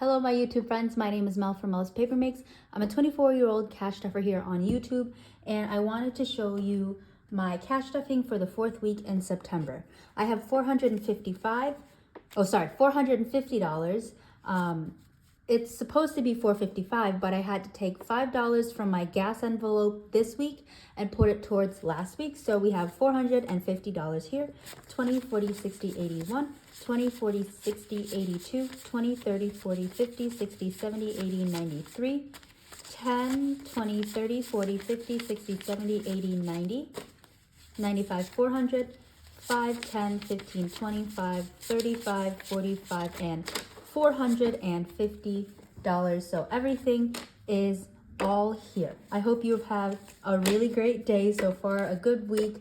Hello my YouTube friends, my name is Mel from Mel's Paper Makes. I'm a 24-year-old cash stuffer here on YouTube, and I wanted to show you my cash stuffing for the 4th week in September. I have $450. It's supposed to be $455, but I had to take $5 from my gas envelope this week and put it towards last week. So we have $450 here. 20, 40, 60, 81, 20, 40, 60, 82, 20, 30, 40, 50, 60, 70, 80, 93, 10, 20, 30, 40, 50, 60, 70, 80, 90, 95, 400, 5, 10, 15, 25, 35, 45, and $450. So everything is all here. I hope you've had a really great day so far, a good week.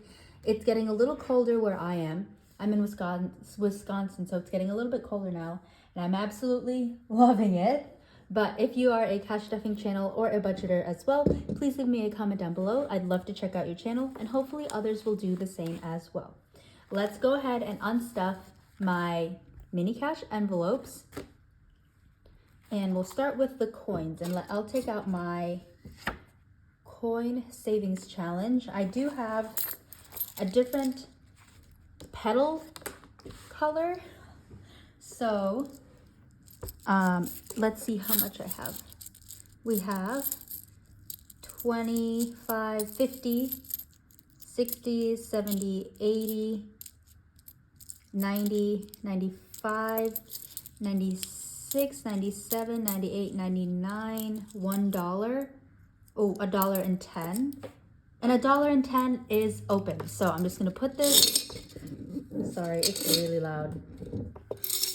It's getting a little colder where I am. I'm in Wisconsin, so it's getting a little bit colder now, and I'm absolutely loving it. But if you are a cash stuffing channel or a budgeter as well, please leave me a comment down below. I'd love to check out your channel, and hopefully others will do the same as well. Let's go ahead and unstuff my mini cash envelopes, and we'll start with the coins. And I'll take out my coin savings challenge. I do have a different petal color, so let's see how much I have. We have 25, 50, 60, 70, 80, 90, 95, 96, 97, 98, 99, $1. Oh, $1.10. And $1.10 is open. So I'm just gonna put this, sorry, it's really loud.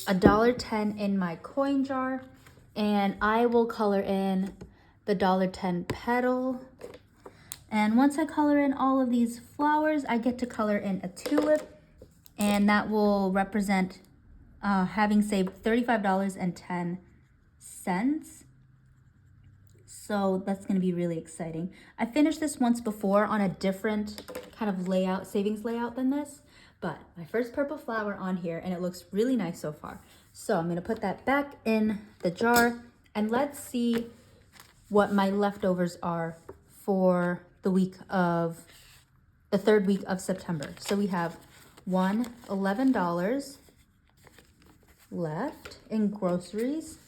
$1.10 in my coin jar, and I will color in the $1.10 petal. And once I color in all of these flowers, I get to color in a tulip, and that will represent having saved $35.10. So that's going to be really exciting. I finished this once before on a different kind of layout, savings layout than this, but my first purple flower on here, and it looks really nice so far. So I'm going to put that back in the jar, and let's see what my leftovers are for the third week of September. So we have $11 left in groceries.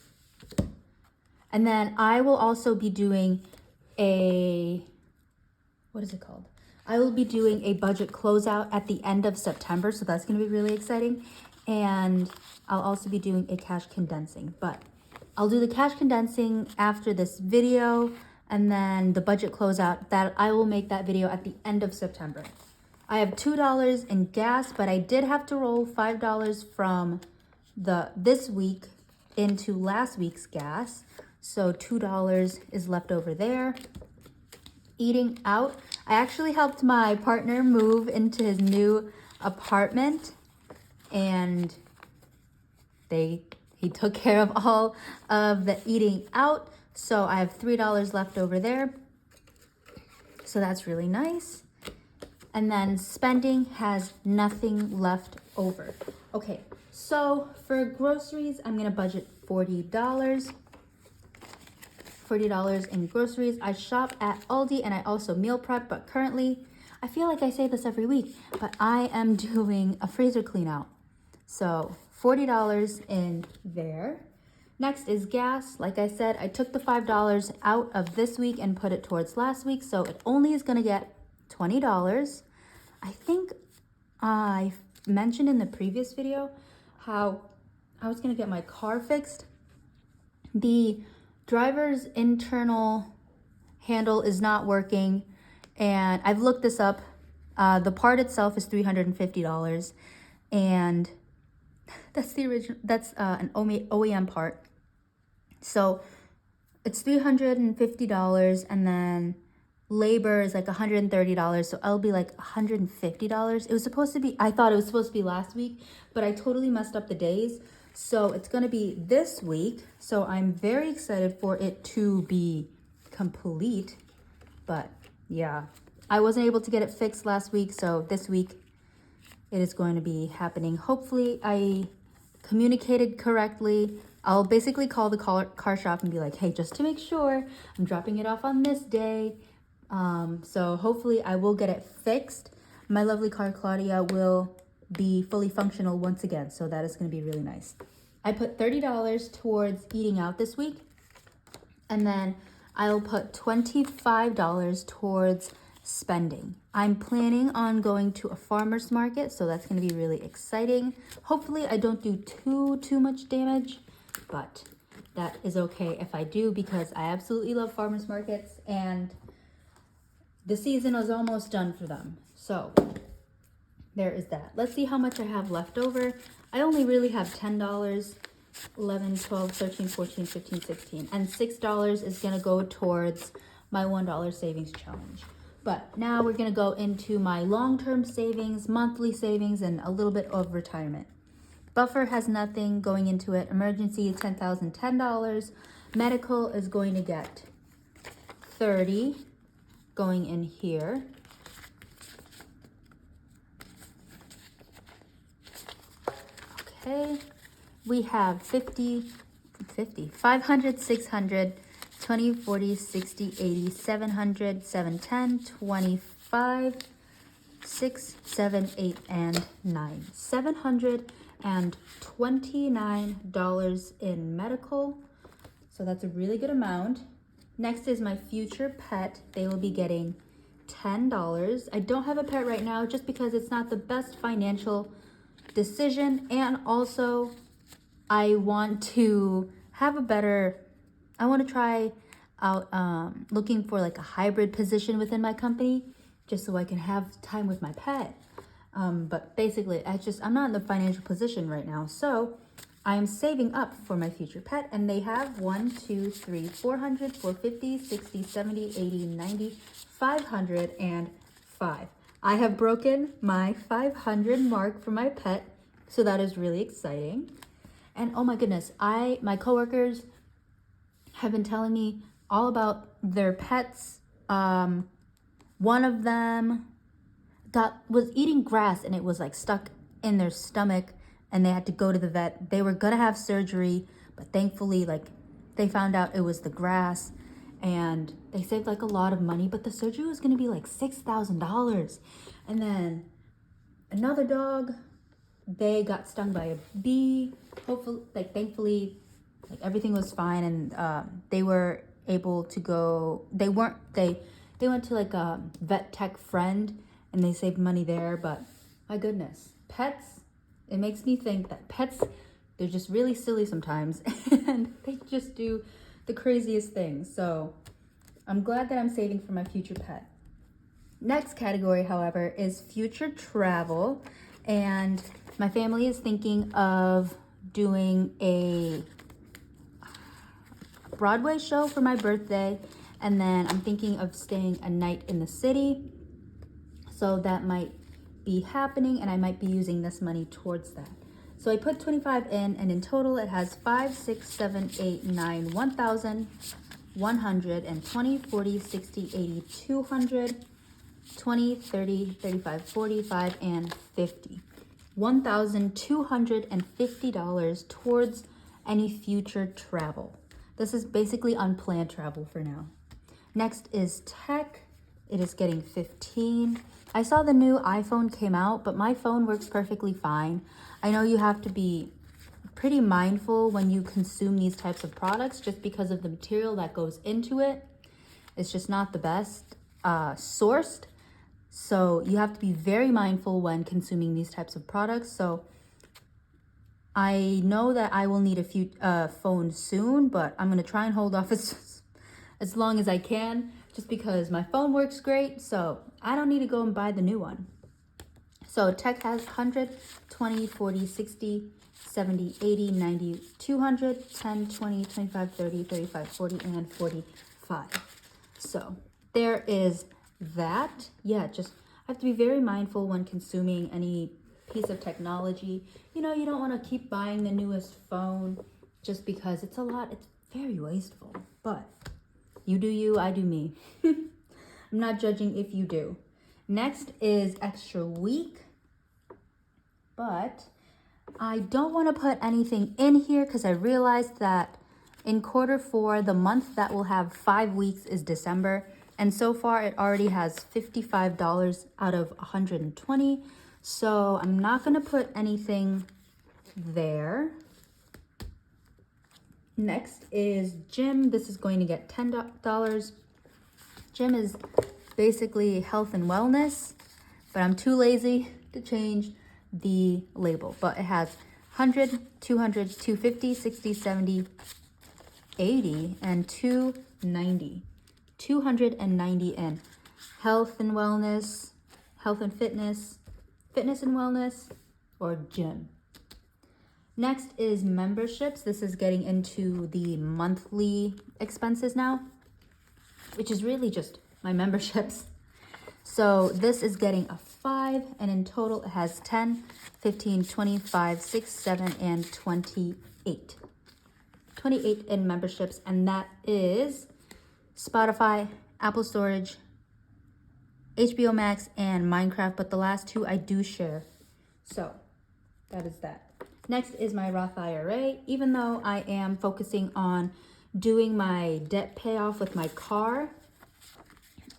And then I will also be doing I will be doing a budget closeout at the end of September, so that's going to be really exciting. And I'll also be doing a cash condensing, but I'll do the cash condensing after this video, and then the budget closeout, that I will make that video at the end of September. I have $2 in gas, but I did have to roll $5 from this week into last week's gas. So $2 is left over there. Eating out, I actually helped my partner move into his new apartment, and he took care of all of the eating out. So I have $3 left over there. So that's really nice. And then spending has nothing left over. Okay, so for groceries, I'm gonna budget $40. $40 in groceries. I shop at Aldi, and I also meal prep, but currently, I feel like I say this every week, but I am doing a freezer clean out. So $40 in there. Next is gas. Like I said, I took the $5 out of this week and put it towards last week, so it only is gonna get $20. I think I mentioned in the previous video how I was gonna get my car fixed. The driver's internal handle is not working, and I've looked this up. The part itself is $350, and that's the original. That's an OEM part. So it's $350, and then labor is like $130. So I'll be like $150. It was supposed to be. I thought it was supposed to be last week, but I totally messed up the days. So it's going to be this week. So I'm very excited for it to be complete. But yeah, I wasn't able to get it fixed last week. So this week it is going to be happening. Hopefully I communicated correctly I'll basically call the car shop and be like, hey, just to make sure, I'm dropping it off on this day. So hopefully I will get it fixed. My lovely car Claudia will be fully functional once again. So that is going to be really nice. I put $30 towards eating out this week. And then I'll put $25 towards spending. I'm planning on going to a farmer's market, so that's going to be really exciting. Hopefully I don't do too much damage, but that is okay if I do, because I absolutely love farmer's markets and the season is almost done for them. So there is that. Let's see how much I have left over. I only really have $10. 11, 12, 13, 14, 15, 16, and $6 is going to go towards my $1 savings challenge. But now we're going to go into my long-term savings, monthly savings, and a little bit of retirement. Buffer has nothing going into it. Emergency is $10,010. Medical is going to get $30 going in here. Okay. We have 500, 600, 20, 40, 60, 80, 700, 710, 25, 6, 7, 8, and 9. $729 in medical. So that's a really good amount. Next is my future pet. They will be getting $10. I don't have a pet right now just because it's not the best financial decision, and also I want to have a better, I want to try out looking for like a hybrid position within my company just so I can have time with my pet. But basically, I'm not in the financial position right now. So I'm saving up for my future pet, and they have 1, 2, 3, 400, 450, 60, 70, 80, 90, 505. I have broken my 500 mark for my pet, so that is really exciting. And oh my goodness, my coworkers have been telling me all about their pets. One of them was eating grass and it was like stuck in their stomach and they had to go to the vet. They were gonna have surgery, but thankfully they found out it was the grass and they saved like a lot of money, but the surgery was gonna be like $6,000. And then another dog, they got stung by a bee. Thankfully, everything was fine, and they were able to go. They went to like a vet tech friend, and they saved money there. But my goodness, pets! It makes me think that pets, they're just really silly sometimes, and they just do the craziest things. So I'm glad that I'm saving for my future pet. Next category, however, is future travel, and my family is thinking of doing a Broadway show for my birthday, and then I'm thinking of staying a night in the city. So that might be happening, and I might be using this money towards that. So I put 25 in, and in total it has 5, 6, 7, 8, 9, 1,000, 100, and 20, 40, 60, 80, 200, 20, 30, 35, 45, and 50. $1,250 towards any future travel. This is basically unplanned travel for now. Next is tech. It is getting 15. I saw the new iPhone came out, but my phone works perfectly fine. I know you have to be pretty mindful when you consume these types of products just because of the material that goes into it. It's just not the best sourced. So you have to be very mindful when consuming these types of products. So I know that I will need a phone soon, but I'm going to try and hold off as long as I can, just because my phone works great. So I don't need to go and buy the new one. So tech has 100, 20, 40, 60, 70, 80, 90, 200, 10, 20, 25, 30, 35, 40, and 45. So there is that. Yeah, just have to be very mindful when consuming any piece of technology. You know, you don't want to keep buying the newest phone just because it's a lot. It's very wasteful. But you do you, I do me. I'm not judging if you do. Next is extra week. But I don't want to put anything in here because I realized that in Q4, the month that will have 5 weeks is December. And so far it already has $55 out of 120. So I'm not going to put anything there. Next is gym. This is going to get $10. Gym is basically health and wellness, but I'm too lazy to change the label. But it has 100, 200, 250, 60, 70, 80, and 290. 290 in health and wellness, health and fitness, fitness and wellness, or gym. Next is memberships. This is getting into the monthly expenses now, which is really just my memberships. So this is getting a 5, and in total it has 10, 15, 25, 6, 7, and 28. 28 in memberships, and that is Spotify, Apple Storage, HBO Max, and Minecraft, but the last two I do share. So that is that. Next is my Roth IRA. Even though I am focusing on doing my debt payoff with my car,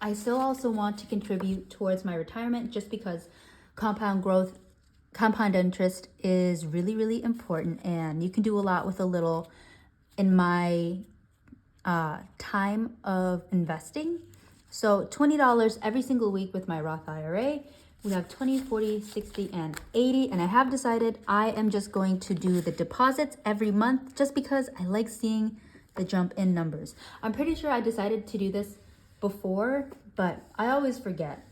I still also want to contribute towards my retirement just because compound interest is really, really important, and you can do a lot with a little in my time of investing. So $20 every single week with my Roth IRA. We have 20, 40, 60, and 80. And I have decided I am just going to do the deposits every month just because I like seeing the jump in numbers. I'm pretty sure I decided to do this before, but I always forget.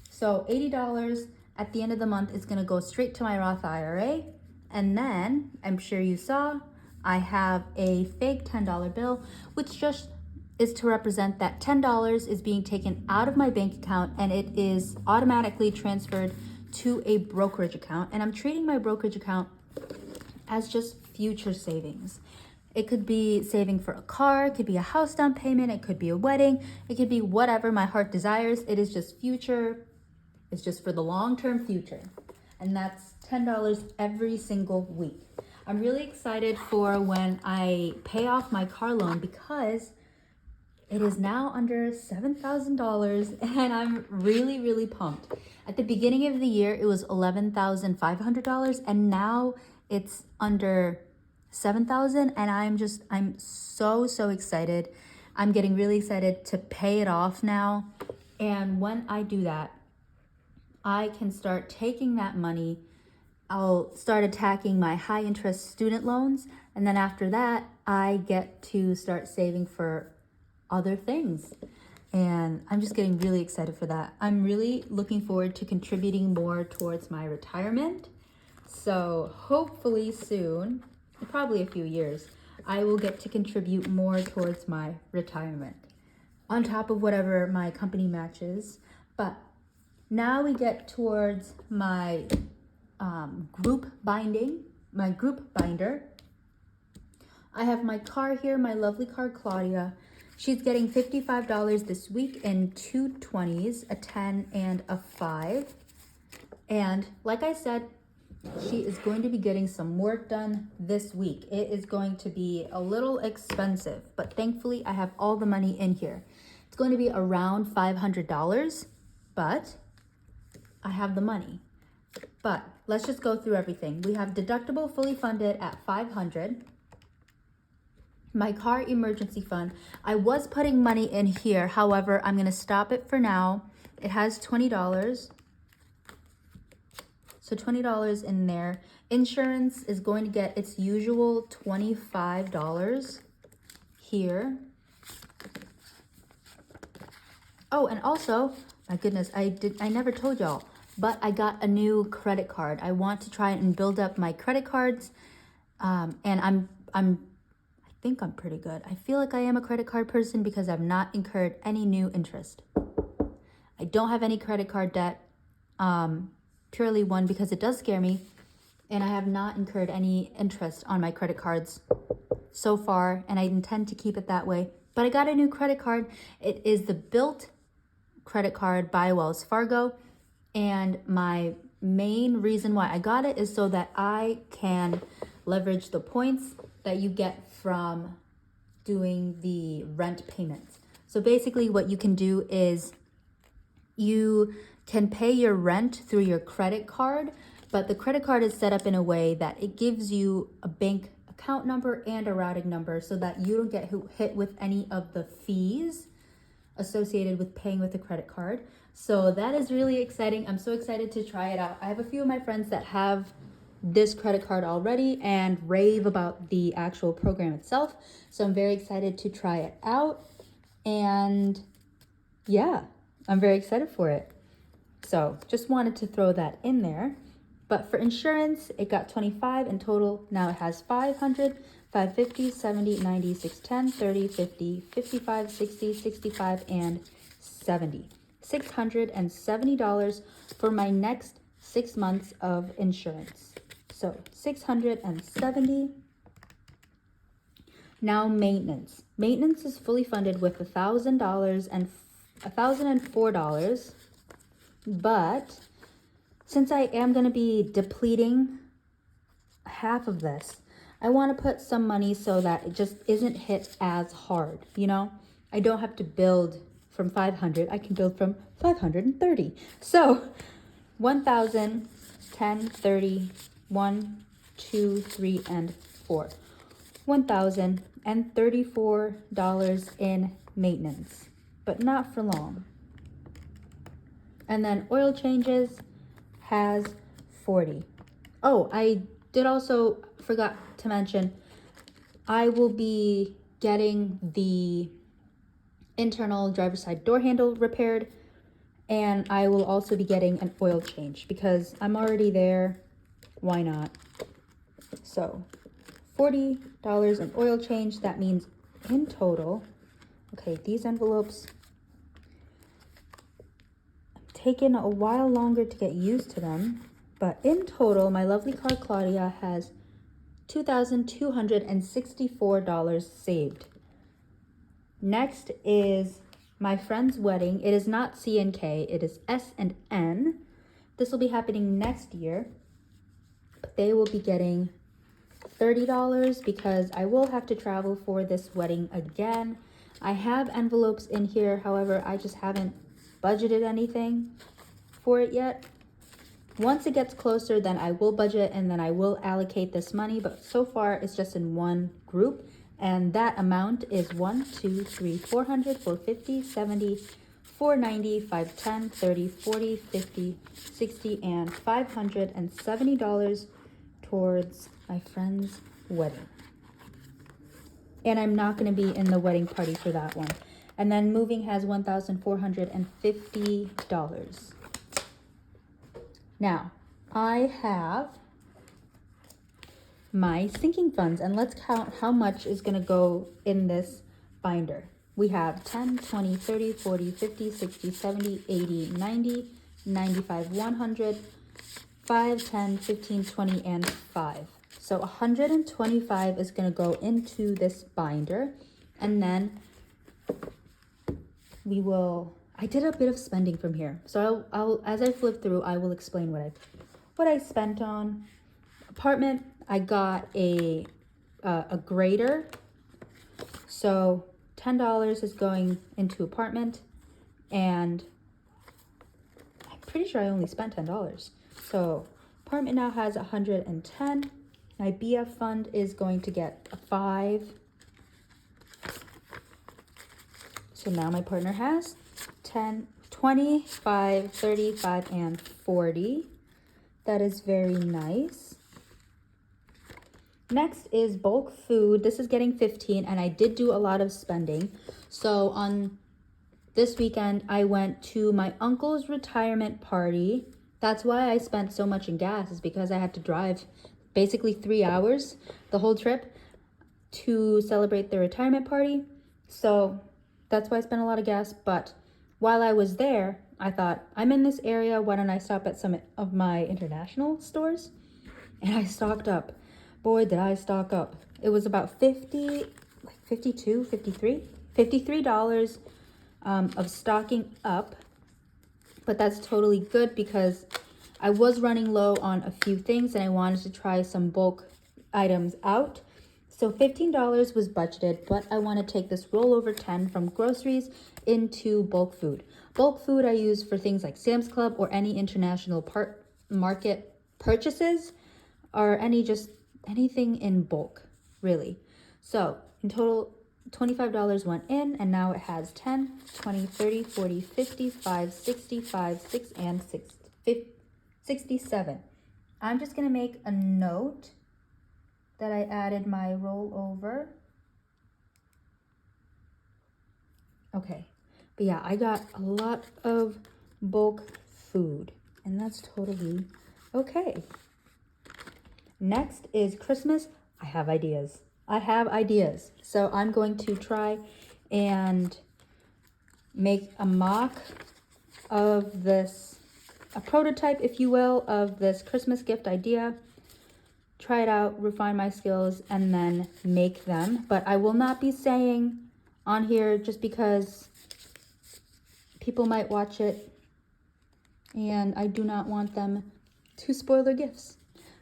So $80 at the end of the month is going to go straight to my Roth IRA. And then I'm sure you saw I have a fake $10 bill, which just is to represent that $10 is being taken out of my bank account and it is automatically transferred to a brokerage account. And I'm treating my brokerage account as just future savings. It could be saving for a car, it could be a house down payment, it could be a wedding, it could be whatever my heart desires. It is just future. It's just for the long-term future. And that's $10 every single week. I'm really excited for when I pay off my car loan because it is now under $7,000 and I'm really, really pumped. At the beginning of the year, it was $11,500 and now it's under $7,000 and I'm so excited. I'm getting really excited to pay it off now. And when I do that, I can start taking that money. I'll start attacking my high interest student loans. And then after that, I get to start saving for other things. And I'm just getting really excited for that. I'm really looking forward to contributing more towards my retirement. So hopefully soon, probably a few years, I will get to contribute more towards my retirement on top of whatever my company matches. But now we get towards my group binder. I have my car here, my lovely car, Claudia. She's getting $55 this week in 2 20s, a 10 and a 5. And like I said, she is going to be getting some work done this week. It is going to be a little expensive, but thankfully I have all the money in here. It's going to be around $500, but I have the money. But let's just go through everything. We have deductible fully funded at $500. My car emergency fund, I was putting money in here. However, I'm going to stop it for now. It has $20. So $20 in there. Insurance is going to get its usual $25 here. Oh, and also, my goodness, I never told y'all, but I got a new credit card. I want to try and build up my credit cards. And I think I'm pretty good. I feel like I am a credit card person because I've not incurred any new interest. I don't have any credit card debt. Purely one because it does scare me, and I have not incurred any interest on my credit cards so far, and I intend to keep it that way. But I got a new credit card. It is the Built credit card by Wells Fargo, and my main reason why I got it is so that I can leverage the points that you get from doing the rent payments. So basically what you can do is you can pay your rent through your credit card, but the credit card is set up in a way that it gives you a bank account number and a routing number so that you don't get hit with any of the fees associated with paying with a credit card. So that is really exciting. I'm so excited to try it out. I have a few of my friends that have this credit card already and rave about the actual program itself. So I'm very excited to try it out. And yeah, I'm very excited for it. So just wanted to throw that in there. But for insurance, it got 25 in total. Now it has 500, 550, 70, 90, 610, 30, 50, 55, 60, 65, and 70. $670 for my next 6 months of insurance. So 670. Now maintenance. Maintenance is fully funded with $1,000 and $1,004. But since I am going to be depleting half of this, I want to put some money so that it just isn't hit as hard, you know? I don't have to build from 500. I can build from 530. So 1,000, 10, 30, 1, 2, 3, and 4. $1,034 in maintenance, but not for long. And then oil changes has 40. Oh, I did also forgot to mention, I will be getting the internal driver's side door handle repaired, and I will also be getting an oil change because I'm already there. Why not? So $40 in oil change. That means in total, okay, these envelopes taken a while longer to get used to them, but in total, my lovely car Claudia has $2,264 saved. Next is my friend's wedding. It is not C and K, it is S and N. This will be happening next year. They will be getting $30 because I will have to travel for this wedding again. I have envelopes in here, however, I just haven't budgeted anything for it yet. Once it gets closer, then I will budget and then I will allocate this money, but so far it's just in one group, and that amount is 1, 2, 3, 400, 450, 70, 490, 510, 30, 40, 50, 60, and $570 towards my friend's wedding. And I'm not going to be in the wedding party for that one. And then moving has $1,450. Now, I have my sinking funds, and let's count how much is going to go in this binder. We have 10, 20, 30, 40, 50, 60, 70, 80, 90, 95, 100, 5, 10, 15, 20, and 5. So 125 is going to go into this binder, and then we will, I did a bit of spending from here. So I'll as I flip through, I will explain what I spent on. Apartment, I got a grader. So $10 is going into apartment, and I'm pretty sure I only spent $10. So apartment now has 110. My BF fund is going to get a 5. So now my partner has 10, 25, 35, and 40. That is very nice. Next is bulk food. This is getting 15, and I did do a lot of spending. So on this weekend, I went to my uncle's retirement party. That's why I spent so much in gas, is because I had to drive basically 3 hours the whole trip to celebrate the retirement party. So that's why I spent a lot of gas. But while I was there, I thought, I'm in this area, why don't I stop at some of my international stores? And I stocked up. Boy, did I stock up. It was about $53 of stocking up. But that's totally good because I was running low on a few things and I wanted to try some bulk items out. So $15 was budgeted, but I want to take this rollover 10 from groceries into bulk food. Bulk food I use for things like Sam's Club or any international market purchases, or anything in bulk, really. So in total, $25 went in, and now it has 10, 20, 30, 40, 55, 65, 6, and 67. I'm just going to make a note that I added my rollover. Okay, but yeah, I got a lot of bulk food, and that's totally okay. Next is Christmas. I have ideas. So I'm going to try and make a mock of this, a prototype, if you will, of this Christmas gift idea. Try it out, refine my skills, and then make them. But I will not be saying on here, just because people might watch it and I do not want them to spoil their gifts.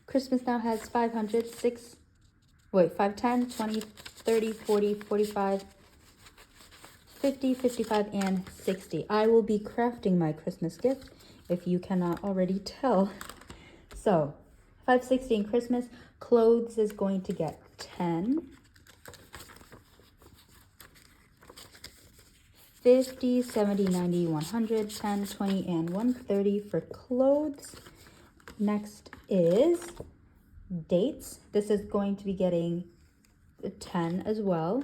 Christmas now has 500, 5, 10, 20, 30, 40, 45, 50, 55, and 60. I will be crafting my Christmas gift, if you cannot already tell. So 560 in Christmas. Clothes is going to get 10. 50, 70, 90, 100, 10, 20, and 130 for clothes. Next is dates. This is going to be getting 10 as well.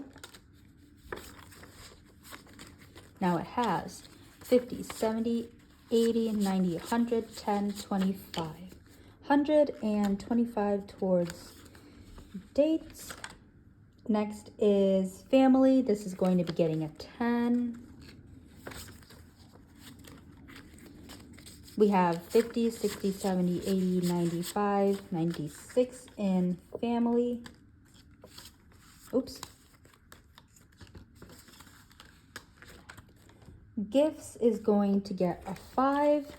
Now it has 50, 70, 80, 90, 100, 10, 25. 125 towards dates. Next is family. This is going to be getting a 10. We have 50, 60, 70, 80, 95, 96 in family. Oops. Gifts is going to get a 5.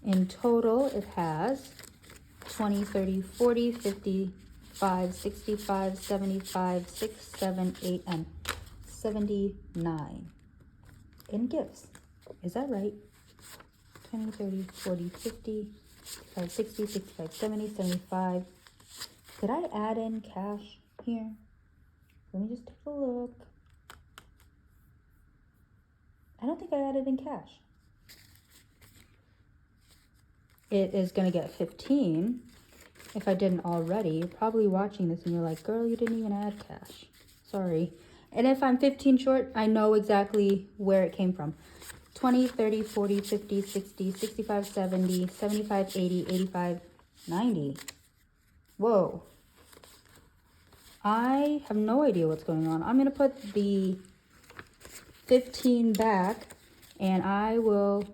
In total, it has 20, 30, 40, 55, 65, 75, 6, 7, 8, and 79 in gifts. Is that right? 20, 30, 40, 50, 55, 60, 65, 70, 75. Did I add in cash here? Let me just take a look. I don't think I added in cash. It is going to get 15. If I didn't already, you're probably watching this and you're like, girl, you didn't even add cash. Sorry. And if I'm 15 short, I know exactly where it came from. 20, 30, 40, 50, 60, 65, 70, 75, 80, 85, 90. Whoa. I have no idea what's going on. I'm going to put the 15 back and I will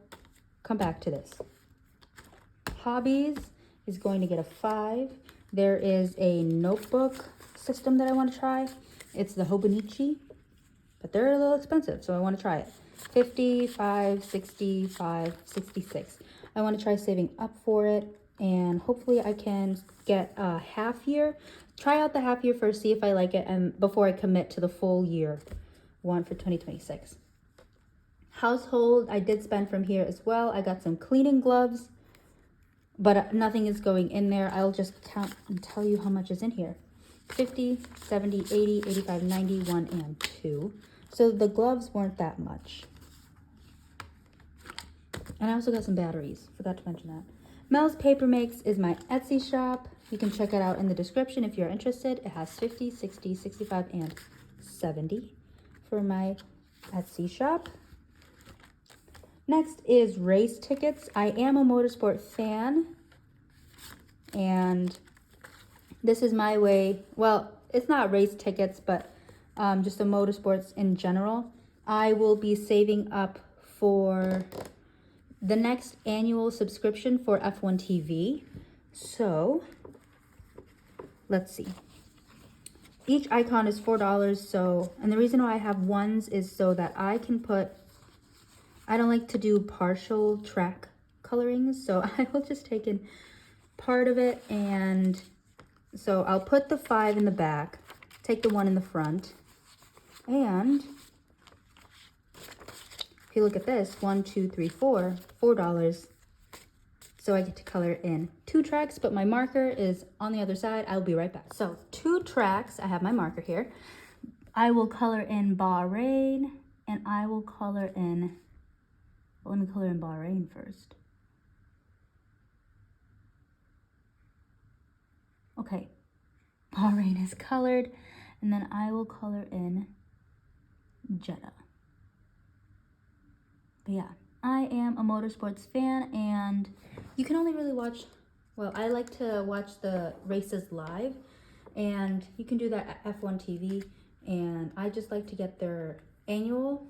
come back to this. Hobbies is going to get a 5. There is a notebook system that I want to try. It's the Hobonichi, but they're a little expensive, so I want to try it. 55, 65, 66. I want to try saving up for it, and hopefully I can get a half year. Try out the half year first, see if I like it, and before I commit to the full year one for 2026. Household, I did spend from here as well. I got some cleaning gloves, but nothing is going in there. I'll just count and tell you how much is in here. 50, 70, 80, 85, 90, 1, and 2. So the gloves weren't that much. And I also got some batteries. Forgot to mention that. Mel's Paper Makes is my Etsy shop. You can check it out in the description if you're interested. It has 50, 60, 65, and 70 for my Etsy shop. Next is race tickets. I am a motorsport fan, and this is my way. Well, it's not race tickets, but just the motorsports in general. I will be saving up for the next annual subscription for F1 TV. So let's see. Each icon is $4. So, and the reason why I have ones is so that I can put I don't like to do partial track colorings, so I will just take in part of it. And so I'll put the 5 in the back, take the 1 in the front, and if you look at this, 1, 2, 3, 4, $4. So I get to color in 2 tracks, but my marker is on the other side. I'll be right back. So 2 tracks, I have my marker here. I will color in Bahrain, and I will color in, well, let me color in Bahrain first. Okay, Bahrain is colored, and then I will color in Jeddah. But yeah, I am a motorsports fan, and you can only really watch, well, I like to watch the races live, and you can do that at F1 TV, and I just like to get their annual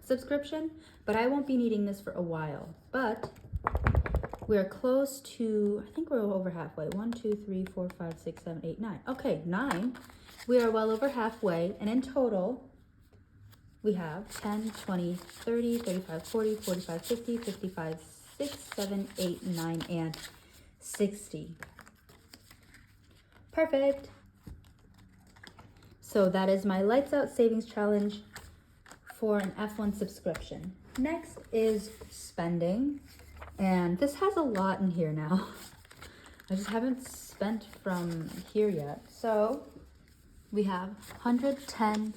subscription, but I won't be needing this for a while. But we're close to, I think we're over halfway. 1, 2, 3, 4, 5, 6, 7, 8, 9. Okay, 9. We are well over halfway, and in total, we have 10, 20, 30, 35, 40, 45, 50, 55, 6, 7, 8, 9, and 60. Perfect. So that is my Lights Out Savings Challenge for an F1 subscription. Next is spending. And this has a lot in here now. I just haven't spent from here yet. So we have 100, 10,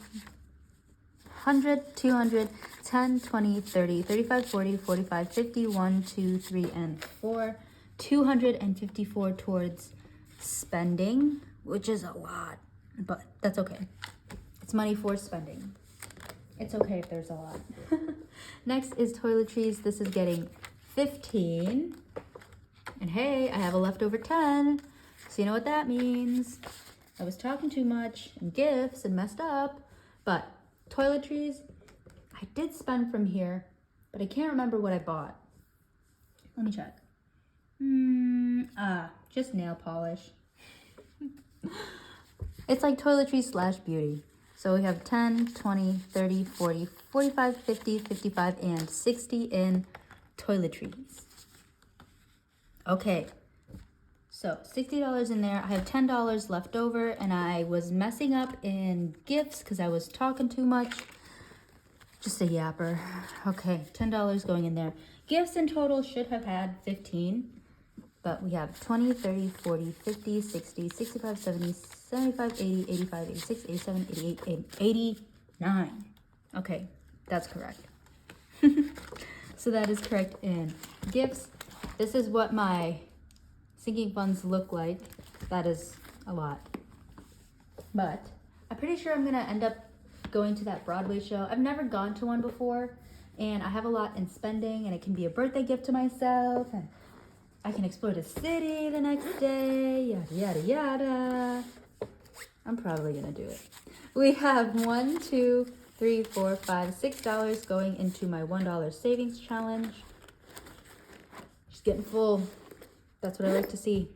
100, 200, 10, 20, 30, 35, 40, 45, 50, 1, 2, 3, and 4. 254 towards spending, which is a lot, but that's okay. It's money for spending. It's okay if there's a lot. Next is toiletries. This is getting 15. And hey, I have a leftover 10. So you know what that means. I was talking too much and gifts and messed up. But toiletries, I did spend from here, but I can't remember what I bought. Let me check. Just nail polish. It's like toiletries / beauty. So we have 10, 20, 30, 40, 45, 50, 55, and 60 in toiletries. Okay, so $60 in there. I have $10 left over, and I was messing up in gifts because I was talking too much. Just a yapper. Okay, $10 going in there. Gifts in total should have had 15, but we have 20, 30, 40, 50, 60, 65, 70, 75, 80, 85, 86, 87, 88, and 89. Okay, that's correct. So that is correct in gifts. This is what my sinking funds look like. That is a lot. But I'm pretty sure I'm gonna end up going to that Broadway show. I've never gone to one before, and I have a lot in spending, and it can be a birthday gift to myself, and I can explore the city the next day, yada, yada, yada. I'm probably gonna do it. We have $1, 2, 3, 4, 5, $6 going into my $1 savings challenge. Just getting full. That's what I like to see.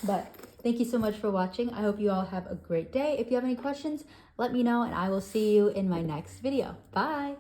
But thank you so much for watching. I hope you all have a great day. If you have any questions, let me know, and I will see you in my next video. Bye.